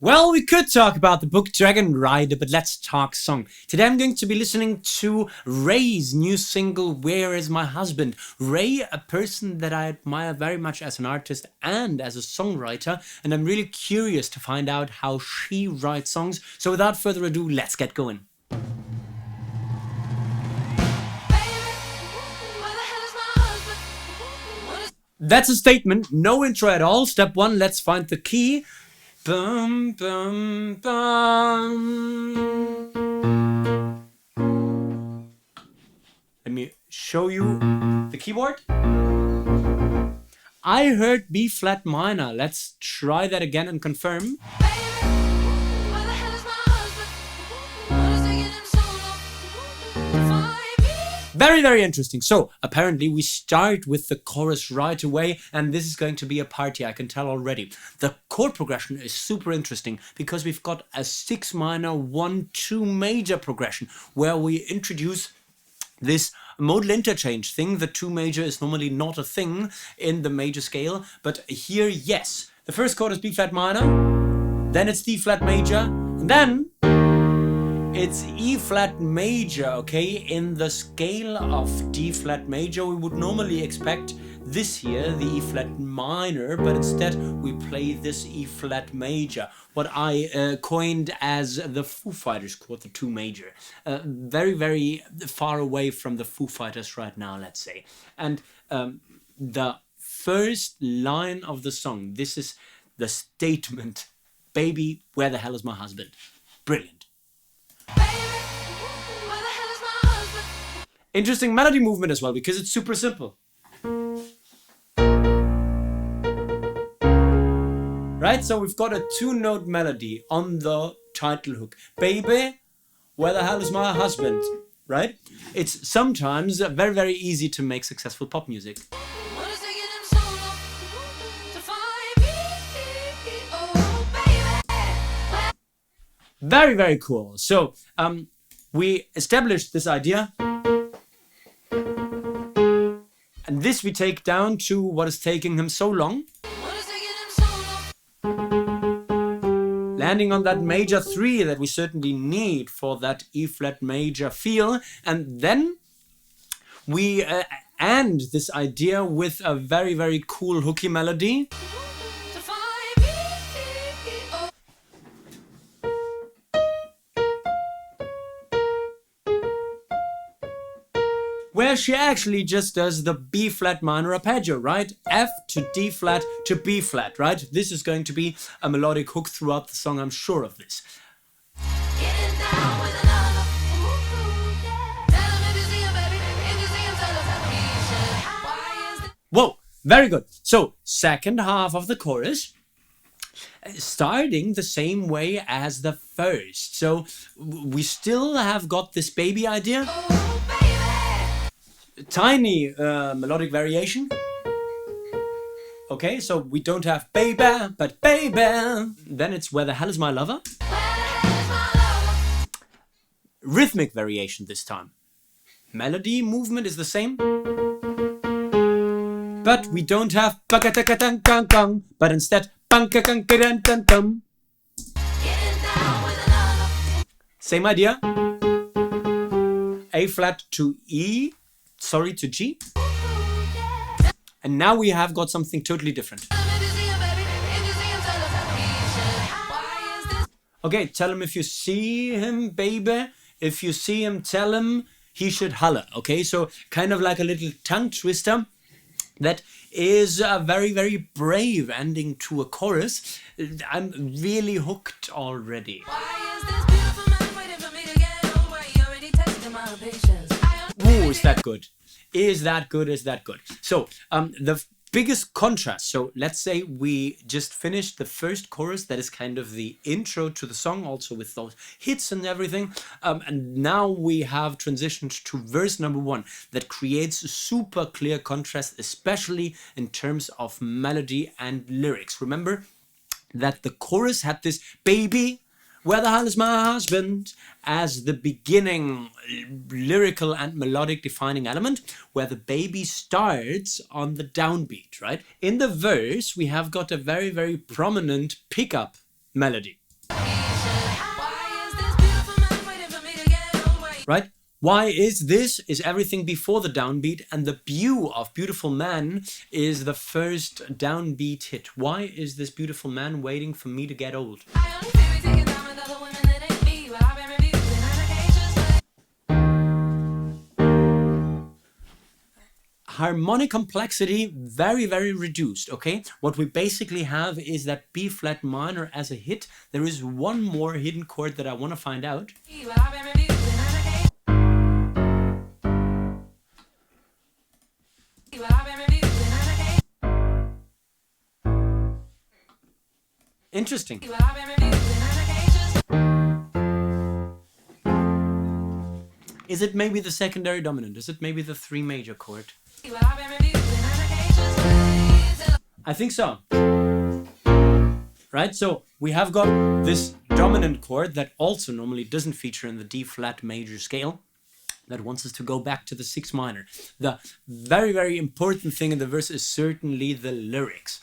Well, we could talk about the book Dragon Rider, but let's talk song. Today I'm going to be listening to RAYE's new single, Where Is My Husband? RAYE, a person that I admire very much as an artist and as a songwriter, and I'm really curious to find out how she writes songs. So without further ado, let's get going. That's a statement, no intro at all. Step one, let's find the key. Bum, bum, bum. Let me show you the keyboard. I heard B flat minor. Let's try that again and confirm. Very, very interesting. So apparently we start with the chorus right away, and this is going to be a party, I can tell already. The chord progression is super interesting because we've got a 6 minor 1 2 major progression where we introduce this modal interchange thing. The 2 major is normally not a thing in the major scale, but here, yes. The first chord is B flat minor, then it's D flat major, and then it's E flat major, okay? In the scale of D flat major, we would normally expect this here, the E flat minor, but instead we play this E flat major, what I coined as the Foo Fighters chord, the 2 major. Very, very far away from the Foo Fighters right now, let's say. And the first line of the song, this is the statement, baby, where the hell is my husband? Brilliant. Interesting melody movement as well, because it's super simple. Right, so we've got a 2-note melody on the title hook. Baby, where the hell is my husband? Right? It's sometimes very, very easy to make successful pop music. Very, very cool. So we established this idea. And this we take down to what is taking him so long. Landing on that major 3 that we certainly need for that E flat major feel. And then we end this idea with a very, very cool hooky melody. Where she actually just does the B flat minor arpeggio, right? F to D flat to B flat, right? This is going to be a melodic hook throughout the song, I'm sure of this. Whoa, very good. So, second half of the chorus, starting the same way as the first. So, we still have got this baby idea. Tiny melodic variation. Okay, so we don't have baby, but baby. Then it's where the hell is my lover? Rhythmic variation this time. Melody movement is the same. But we don't have but instead same idea. A flat to E. Sorry, to G. And now we have got something totally different. Okay, tell him if you see him, baby. If you see him, tell him he should holler. Okay, so kind of like a little tongue twister that is a very, very brave ending to a chorus. I'm really hooked already. Ooh, is that good? Is that good? Is that good? So, the biggest contrast. So, let's say we just finished the first chorus. That is kind of the intro to the song, also with those hits and everything. And now we have transitioned to verse number 1 that creates a super clear contrast, especially in terms of melody and lyrics. Remember that the chorus had this baby, where the hell is my husband? As the beginning lyrical and melodic defining element, where the baby starts on the downbeat, right? In the verse, we have got a very, very prominent pickup melody. right? Why is this? Is everything before the downbeat, and the bew of Beautiful Man is the first downbeat hit. Why is this beautiful man waiting for me to get old? Harmonic complexity, very, very reduced, okay? What we basically have is that B flat minor as a hit. There is one more hidden chord that I want to find out. Interesting. Is it maybe the secondary dominant? Is it maybe the 3 major chord? I think so. Right, so we have got this dominant chord that also normally doesn't feature in the D flat major scale, that wants us to go back to the 6 minor. The very, very important thing in the verse is certainly the lyrics.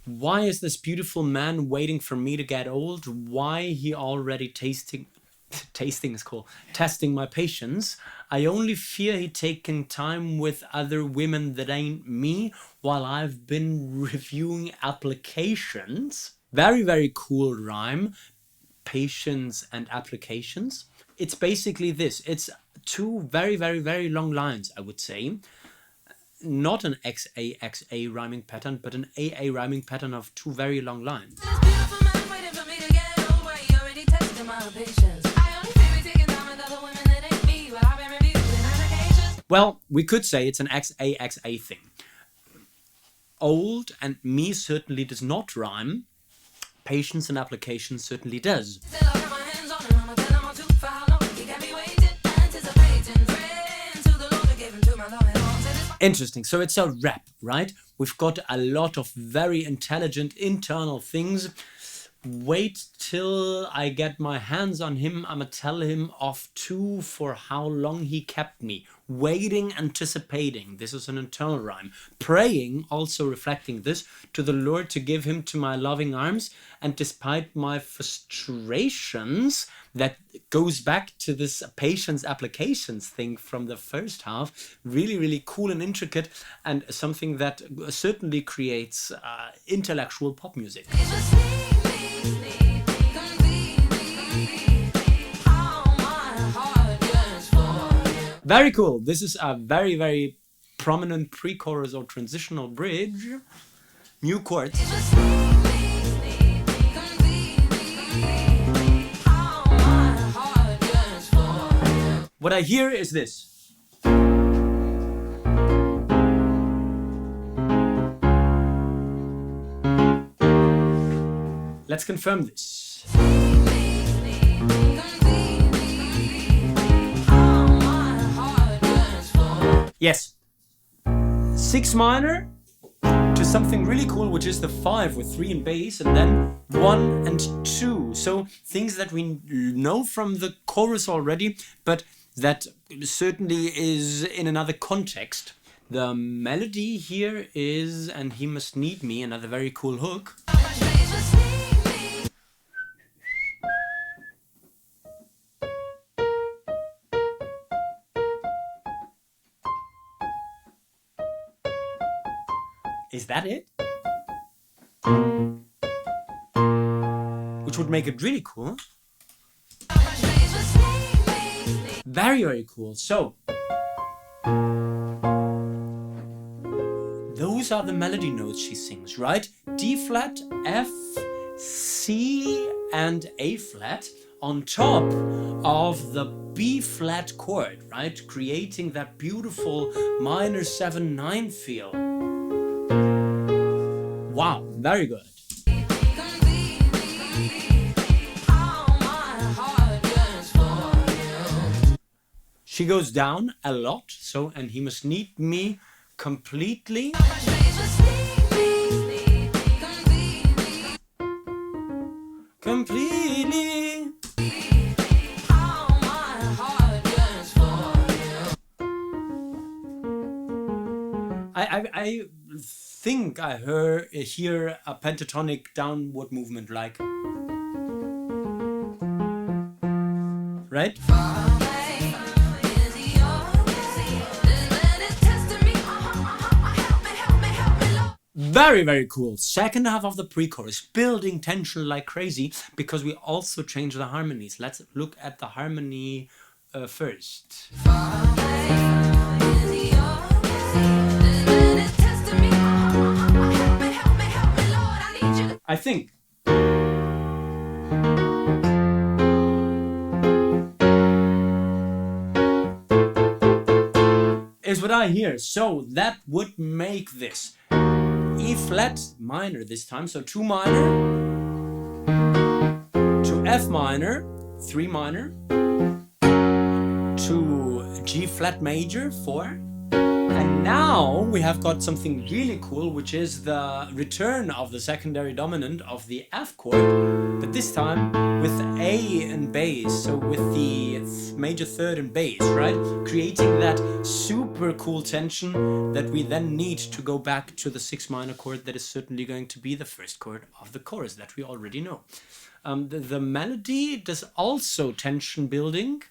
Why is this beautiful man waiting for me to get old? Why he already tasting is cool. Testing my patience. I only fear he taking time with other women that ain't me while I've been reviewing applications. Very, very cool rhyme. Patience and applications. It's basically this. It's 2 very, very, very long lines, I would say. Not an XA rhyming pattern, but an AA rhyming pattern of 2 very long lines. Well, we could say it's an XA thing. Old and me certainly does not rhyme. Patience and application certainly does. Interesting. So it's a rap, right? We've got a lot of very intelligent internal things. Wait till I get my hands on him. I'ma tell him off too for how long he kept me. Waiting, anticipating. This is an internal rhyme. Praying, also reflecting this, to the Lord to give him to my loving arms. And despite my frustrations, that goes back to this patience applications thing from the first half. Really, really cool and intricate, and something that certainly creates intellectual pop music. Very cool. This is a very, very prominent pre-chorus or transitional bridge. New chords. What I hear is this. Let's confirm this. Yes. 6 minor to something really cool, which is the 5 with 3 in bass, and then 1 and 2. So things that we know from the chorus already, but that certainly is in another context. The melody here is "And He Must Need Me," another very cool hook. Is that it? Which would make it really cool. Very, very cool. So, those are the melody notes she sings, right? D flat, F, C, and A flat on top of the B flat chord, right? Creating that beautiful minor 7/9 feel. Wow, very good. She goes down a lot, so "And He Must Need Me" completely. Completely. I think I hear a pentatonic downward movement, like, right? Very, very cool. Second half of the pre-chorus, building tension like crazy, because we also change the harmonies. Let's look at the harmony first. I think is what I hear. So that would make this E flat minor this time. So 2 minor to F minor, 3 minor to G flat major, 4. And now we have got something really cool, which is the return of the secondary dominant of the F chord, but this time with A and bass, so with the major third and bass, right? Creating that super cool tension that we then need to go back to the 6 minor chord that is certainly going to be the first chord of the chorus that we already know. The melody does also tension building.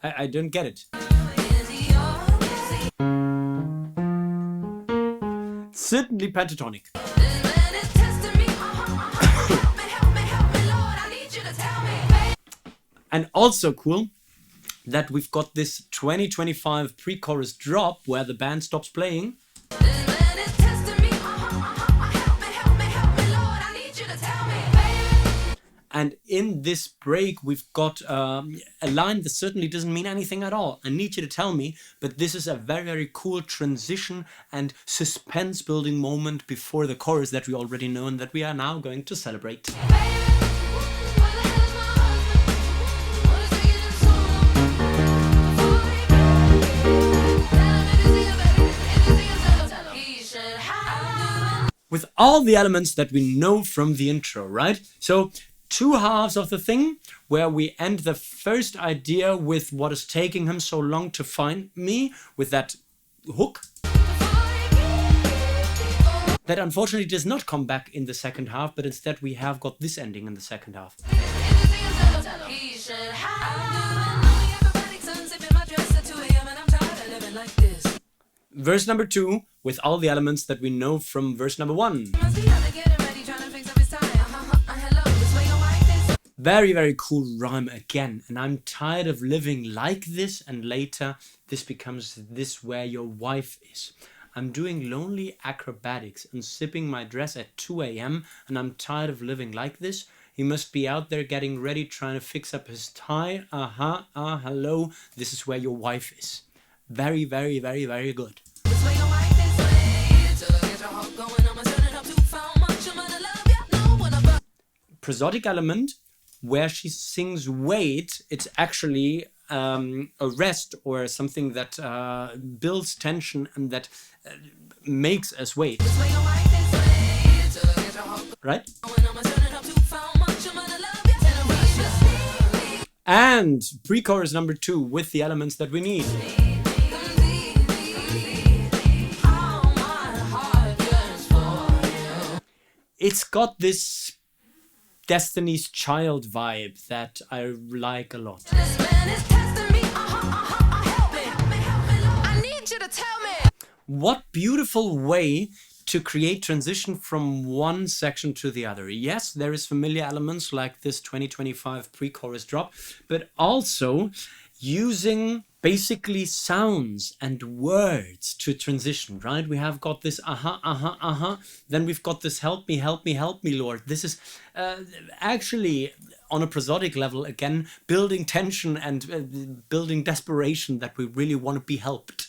I don't get it. Certainly pentatonic. And also cool that we've got this 2025 pre-chorus drop where the band stops playing. And in this break, we've got a line that certainly doesn't mean anything at all. I need you to tell me, but this is a very, very cool transition and suspense building moment before the chorus that we already know and that we are now going to celebrate. With all the elements that we know from the intro, right? So 2 halves of the thing where we end the first idea with what is taking him so long to find me, with that hook that unfortunately does not come back in the second half, but instead we have got this ending in the second half. Verse number 2 with all the elements that we know from verse number 1. Very, very cool rhyme again. And I'm tired of living like this, and later this becomes this where your wife is. I'm doing lonely acrobatics and sipping my dress at 2 a.m. and I'm tired of living like this. He must be out there getting ready, trying to fix up his tie. Hello. This is where your wife is. Very, very, very, very good. Prosodic element where she sings wait, it's actually a rest or something that builds tension and that makes us wait. Right? And pre-chorus number 2 with the elements that we need. It's got this Destiny's Child vibe that I like a lot. What beautiful way to create transition from one section to the other. Yes, there is familiar elements like this 2025 pre-chorus drop, but also using basically sounds and words to transition, right? We have got this then we've got this help me, help me, help me, Lord. This is actually on a prosodic level, again, building tension and building desperation that we really want to be helped.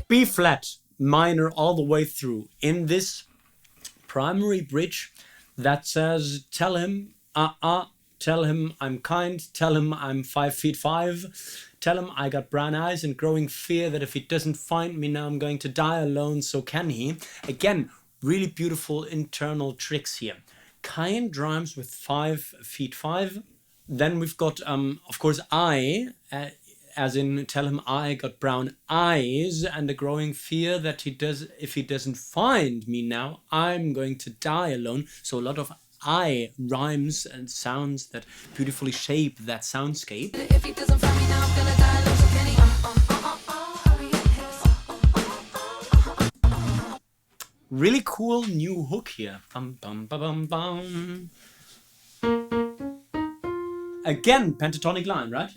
B flat minor all the way through in this primary bridge that says tell him tell him I'm kind, tell him I'm 5'5", Tell him I got brown eyes and growing fear that if he doesn't find me now I'm going to die alone, so can he? Again, really beautiful internal tricks here. Kind rhymes with 5 feet 5. Then we've got, of course, I, as in tell him I got brown eyes and a growing fear that if he doesn't find me now, I'm going to die alone. So a lot of I rhymes and sounds that beautifully shape that soundscape. If he doesn't find me now, I'm gonna die alone, so can he? Really cool new hook here. Bum, bum, ba, bum, bum. Again, pentatonic line, right?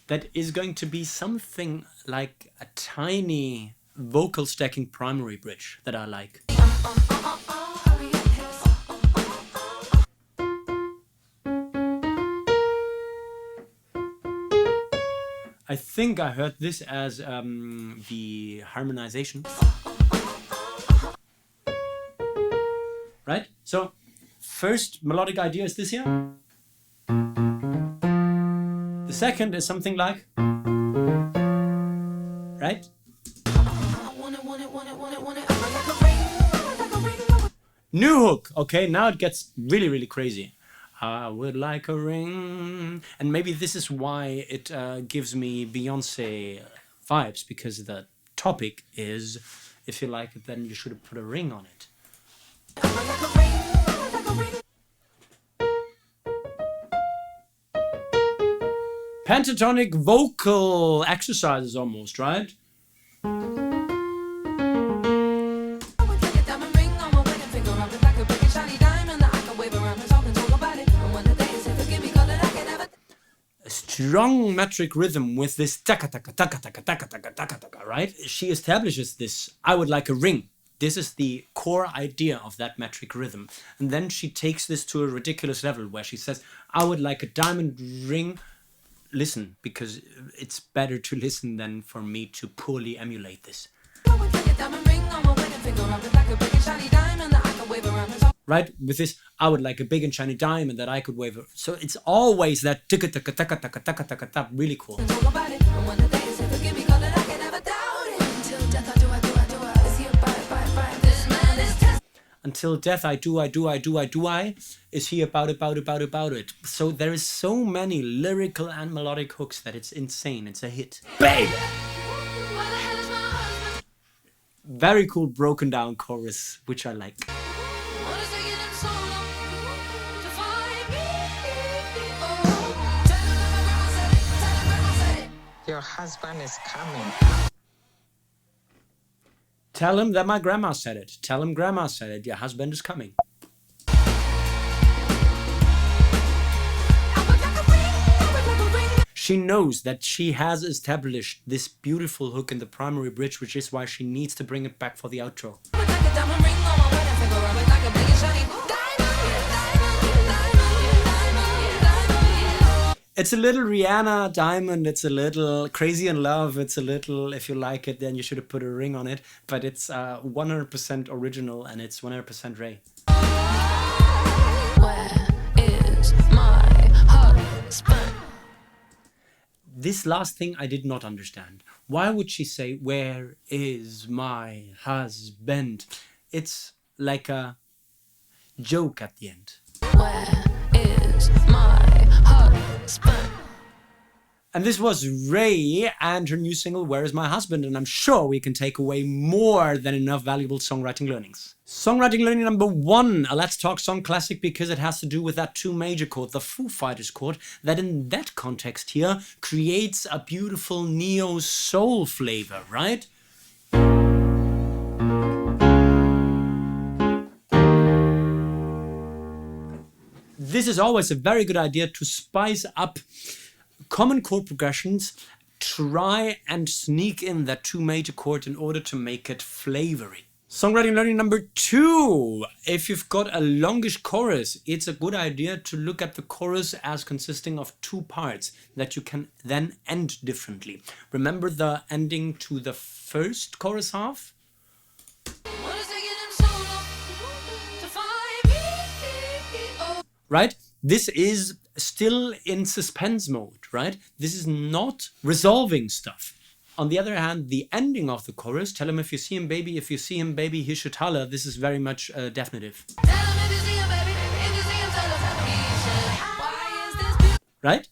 That is going to be something like a tiny vocal stacking primary bridge that I like. I think I heard this as the harmonization. Right? So, first melodic idea is this here. The second is something like, right? New hook. Okay, now it gets really, really crazy. I would like a ring. And maybe this is why it gives me Beyonce vibes, because the topic is, if you like it, then you should have put a ring on it. Pentatonic vocal exercises almost, right? A strong metric rhythm with this taka taka taka taka taka taka taka taka, right? She establishes this, I would like a ring. This is the core idea of that metric rhythm. And then she takes this to a ridiculous level where she says, I would like a diamond ring. Listen, because it's better to listen than for me to poorly emulate this. Right? With this, I would like a big and shiny diamond that I could wave. So it's always that taka taka taka taka taka taka taka, really cool. Until death I do, is he about it. So there is so many lyrical and melodic hooks that it's insane. It's a hit. Baby! Very cool broken down chorus, which I like. Your husband is coming. Tell him that my grandma said it. Tell him grandma said it. Your husband is coming. She knows that she has established this beautiful hook in the primary bridge, which is why she needs to bring it back for the outro. It's a little Rihanna diamond, it's a little crazy in love, it's a little, if you like it, then you should have put a ring on it. But it's 100% original and it's 100% RAYE. Where is my husband? This last thing I did not understand. Why would she say, where is my husband? It's like a joke at the end. Where is my husband? And this was RAYE and her new single, Where Is My Husband? And I'm sure we can take away more than enough valuable songwriting learnings. Songwriting learning number 1, a Let's Talk song classic, because it has to do with that 2 major chord, the Foo Fighters chord, that in that context here creates a beautiful neo-soul flavor, right? This is always a very good idea to spice up common chord progressions. Try and sneak in that 2 major chord in order to make it flavory. Songwriting learning number 2. If you've got a longish chorus, it's a good idea to look at the chorus as consisting of 2 parts that you can then end differently. Remember the ending to the first chorus half? Right? This is still in suspense mode, right? This is not resolving stuff. On the other hand, the ending of the chorus, tell him if you see him, baby, if you see him, baby, he should holler. This is very much definitive. Right?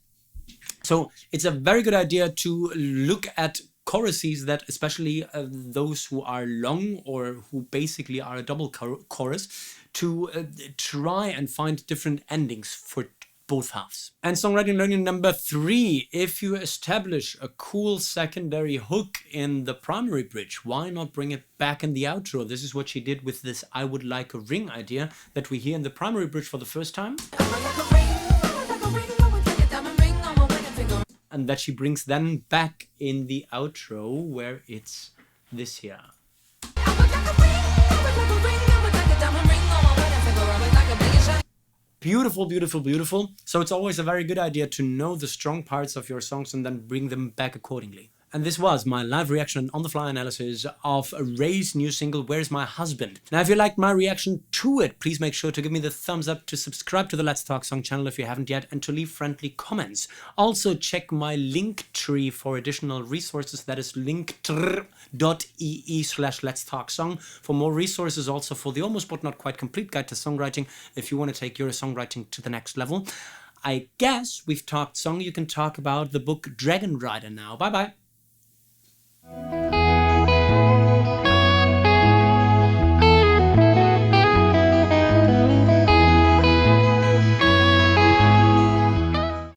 So it's a very good idea to look at choruses that, especially those who are long or who basically are a double chorus, to try and find different endings for both halves. And songwriting learning number 3, if you establish a cool secondary hook in the primary bridge, why not bring it back in the outro? This is what she did with this I would like a ring idea that we hear in the primary bridge for the first time. And that she brings then back in the outro where it's this here. Beautiful, beautiful, beautiful. So it's always a very good idea to know the strong parts of your songs and then bring them back accordingly. And this was my live reaction on the fly analysis of RAYE's new single, Where's My Husband? Now, if you liked my reaction to it, please make sure to give me the thumbs up, to subscribe to the Let's Talk Song channel if you haven't yet, and to leave friendly comments. Also, check my link tree for additional resources. That is linktr.ee/Let's Talk Song for more resources, also for the almost but not quite complete guide to songwriting if you want to take your songwriting to the next level. I guess we've talked song. You can talk about the book Dragon Rider now. Bye-bye.